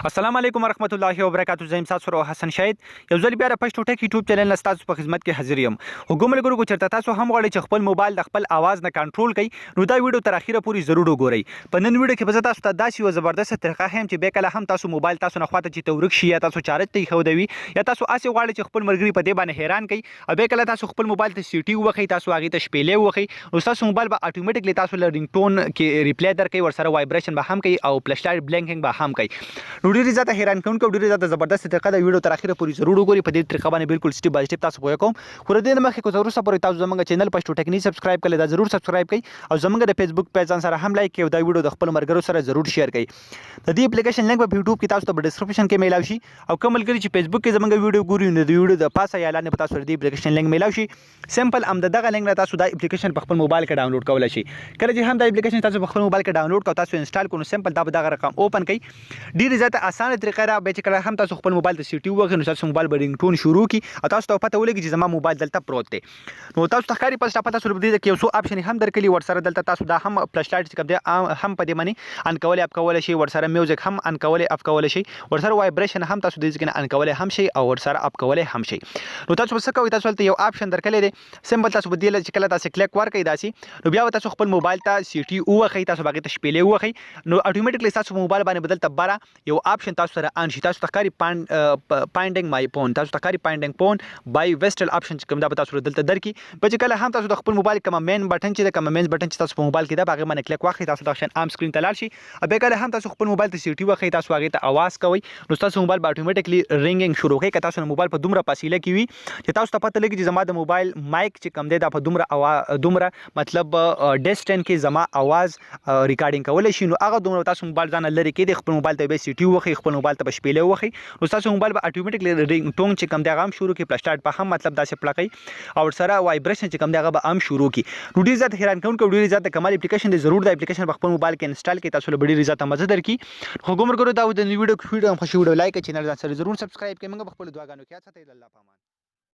السلام علیکم ورحمت الله وبرکاتہ. زم تاسو سره حسن شاهد یو ځل بیا د پښتو ټک یوټیوب چینل تاسو په خدمت کې حاضر یم. حکومت ګورو چرته تاسو هم غواړئ چې خپل موبایل د خپل आवाज نه کنټرول کړئ نو دا ویډیو تر اخیره پورې ضرور وګورئ. په نن ویډیو کې به تاسو ته داسې یو زبردست طریقه هم چې به کله هم تاسو موبایل تاسو نه خواته چې تورک شي یا تاسو چارج ته خودوي یا تاسو اسې غواړئ چې خپل مرګري په دې باندې حیران کړئ او به کله تاسو خپل موبایل ته سیټي وخی تاسو هغه ته شپېلې وخی نو تاسو موبایل به اتوماتیکلی تاسو له رینګ ټون کې ریپلی درکوي ورسره وایبریشن به هم کوي او فلش لایټ بلینکینګ به هم کوي. نو ډیره زیاته حیران کوونکې او ډیره زیاته زبردست طریقه د ویډیو تر اخره پورې ضرور وګورئ. په دې طریقه باندې بالکل سټیپ بای سټیپ تاسو پوهه کوم. خو د دې نه مخکې کو ضرور سپورټ تاسو زموږ چینل پښتو ټیکنی سبسکرایب کړئ دا ضرور سبسکرایب کړئ او زموږ د فیسبوک پیج سره هم لایک کړئ او دا ویډیو د خپل مرګرو سره ضرور شیر کړئ. د دې اپلیکیشن لینک په یوټیوب کې تاسو ته په ډسکرپشن کې میلاو شي او کوم ملګری چې فیسبوک کې زموږ ویډیو ګوري نو د ویډیو د پاسه یا لاندې په تاسو د اپلیکیشن لینک میلاو شي. سمپل ام دغه لینک نه تاسو د اپلیکیشن په خپل موبایل کې ډاونلوډ کولای شي. کله چې هم د اپلیکیشن تاسو په خپل موبایل کې ډاونلوډ کړئ تاسو انسټال کړئ سمپل دا به دغه رقم اوپن کړئ. ډیره زیاته اسانه طریقه را به چې کله هم تاسو خپل موبایل ته سیټي وغه نو تاسو موبایل به رینګ ټون شروع کی او تاسو ته پته ولګي چې زما موبایل دلته پروت دی. نو تاسو ته ښکاري پس پته سره بده کې یو څو اپشن هم درکلي ورسره دلته تاسو دا هم فلش لایټ کوم دی هم په دې معنی ان کولای اپ کولای شي ورسره میوزیک هم ان کولای اپ کولای شي ورسره وایبریشن هم تاسو دې ځکه ان کولای هم شي او ورسره اپ کولای هم شي. نو تاسو څه کوئ تاسو ته یو اپشن درکلي دی سمبل تاسو بدیل چې کله تاسو کلیک ورکړئ داسي نو بیا تاسو خپل موبایل ته سیټي وخی تاسو باغې ته شپېلې وخی نو اتوماتیکلی تاسو موبایل باندې بدل تبره یو اپشن تاسو سره ان شي. تاسو ښکاري پاینډینګ مای فون تاسو ښکاري پاینډینګ فون بای ویسټل اپشن چې کوم دا تاسو دلته درکې په چې کله هم تاسو د خپل موبایل کوم مین بټن چې د کوم مین بټن چې تاسو په موبایل کې دا باغې باندې کلیک واخلئ تاسو د شن عام سکرین ته لاړ شي او به کله هم تاسو خپل موبایل ته سیټي واخلئ تاسو هغه ته आवाज کوي نو تاسو موبایل به اتوماتیکلی رینګینګ شروع کوي. که تاسو موبایل په دومره فاصله کې وي چې تاسو ته پته لګي چې زما د موبایل مایک چې کوم دی دا په دومره مطلب ډیسټنس کې زما आवाज ریکارډینګ کولای شي نو هغه دومره تاسو موبایل ځان لري کې د خپل موبایل ته به سیټي واخلئ خپل موبایل ته شپېلې واخلئ نو تاسو موبایل به اتوماتیکلی رینګ ټون چې کوم دی هغه شروع کی فلش لایټ په هم مطلب داسې پلقي او سره وایبریشن چې کوم دی هغه به هم شروع کی. نو ډیر زیات حیران کوونکی ډیر زیات کمال اپلیکیشن دی ضرور د اپلیکیشن په خپل موبایل کې انسټال کړئ تاسو له ډیر زیات مزه درکې. خو ګمر ګورو دا د ویډیو خوشي ویډیو لایک چینل سره ضرور سبسکرایب کړئ موږ په خپل دعاګانو کې ساتئ الله پامان.